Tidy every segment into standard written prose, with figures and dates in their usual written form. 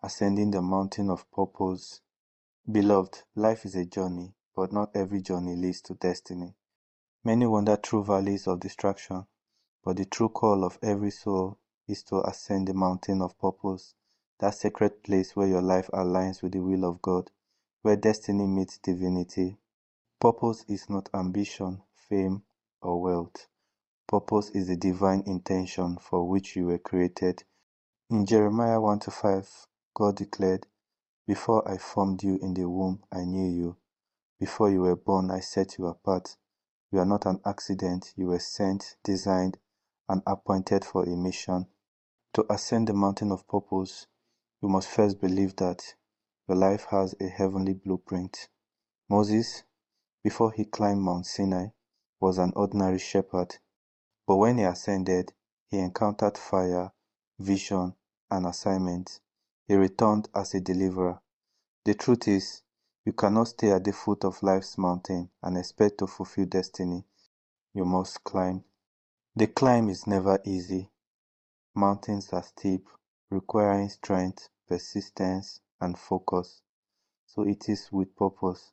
Ascending the mountain of purpose. Beloved, life is a journey, but not every journey leads to destiny. Many wander through valleys of distraction, but the true call of every soul is to ascend the mountain of purpose, that sacred place where your life aligns with the will of God, where destiny meets divinity. Purpose is not ambition, fame, or wealth. Purpose is the divine intention for which you were created. In Jeremiah 1-5, God declared, "Before I formed you in the womb, I knew you. Before you were born, I set you apart. You are not an accident. You were sent, designed, and appointed for a mission." To ascend the mountain of purpose, you must first believe that your life has a heavenly blueprint. Moses, before he climbed Mount Sinai, was an ordinary shepherd. But when he ascended, he encountered fire, vision, and assignment. He returned as a deliverer. The truth is, you cannot stay at the foot of life's mountain and expect to fulfill destiny. You must climb. The climb is never easy. Mountains are steep, requiring strength, persistence, and focus. So it is with purpose.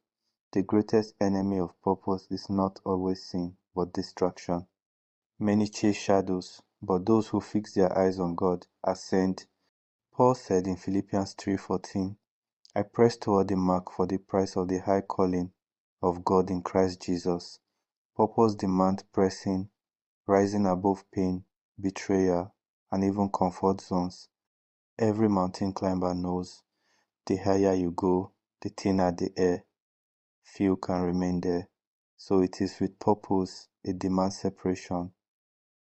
The greatest enemy of purpose is not always sin, but distraction. Many chase shadows, but those who fix their eyes on God ascend. Paul said in Philippians 3:14, "I press toward the mark for the prize of the high calling of God in Christ Jesus." Purpose demands pressing, rising above pain, betrayal, and even comfort zones. Every mountain climber knows the higher you go, the thinner the air. Few can remain there. So it is with purpose, it demands separation.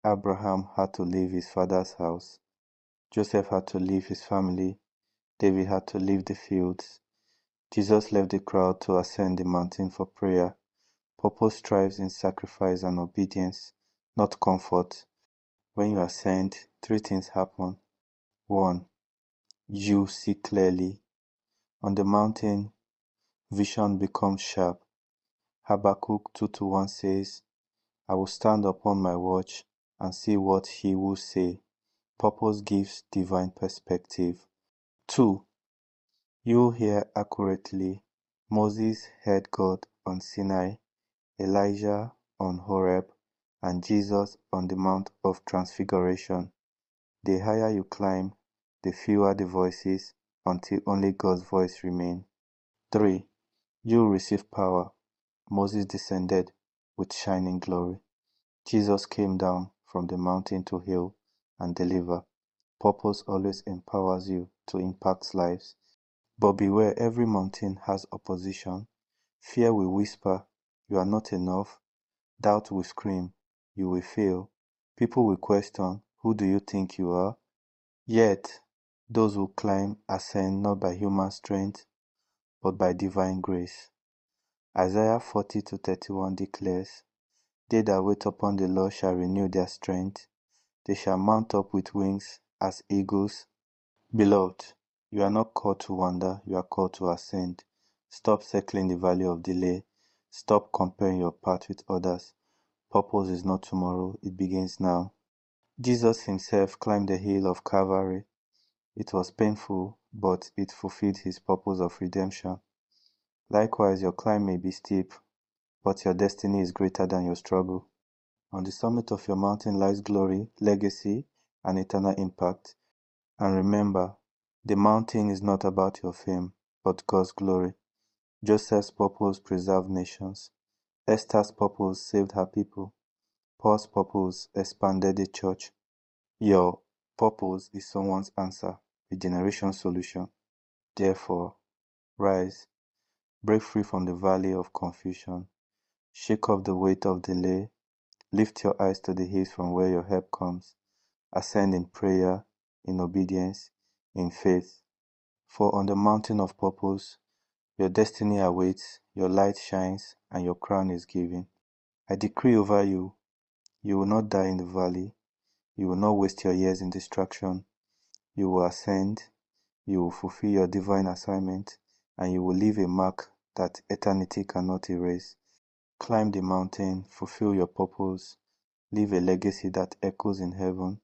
Abraham had to leave his father's house. Joseph had to leave his family. David had to leave the fields. Jesus left the crowd to ascend the mountain for prayer. Purpose thrives in sacrifice and obedience, not comfort. When you ascend, three things happen. 1. You see clearly. On the mountain, vision becomes sharp. Habakkuk 2:1 says, "I will stand upon my watch and see what he will say." Purpose gives divine perspective. 2. You hear accurately. Moses heard God on Sinai, Elijah on Horeb, and Jesus on the Mount of Transfiguration. The higher you climb, the fewer the voices, until only God's voice remains. 3. You receive power. Moses descended with shining glory. Jesus came down from the mountain to heal and deliver. Purpose always empowers you to impact lives. But beware, every mountain has opposition. Fear will whisper, "You are not enough." Doubt will scream, "You will fail." People will question, "Who do you think you are?" Yet, those who climb ascend not by human strength, but by divine grace. Isaiah 40:31 declares, "They that wait upon the Lord shall renew their strength. They shall mount up with wings as eagles." Beloved, you are not called to wander, you are called to ascend. Stop circling the valley of delay. Stop comparing your path with others. Purpose is not tomorrow, it begins now. Jesus himself climbed the hill of Calvary. It was painful, but it fulfilled his purpose of redemption. Likewise, your climb may be steep, but your destiny is greater than your struggle. On the summit of your mountain lies glory, legacy, and eternal impact. And remember, the mountain is not about your fame, but God's glory. Joseph's purpose preserved nations. Esther's purpose saved her people. Paul's purpose expanded the church. Your purpose is someone's answer, a generation's solution. Therefore, rise, break free from the valley of confusion, shake off the weight of delay, lift your eyes to the hills from where your help comes, ascend in prayer, in obedience, in faith. For on the mountain of purpose, your destiny awaits, your light shines, and your crown is given. I decree over you, you will not die in the valley, you will not waste your years in distraction, you will ascend, you will fulfill your divine assignment, and you will leave a mark that eternity cannot erase. Climb the mountain, fulfill your purpose, leave a legacy that echoes in heaven.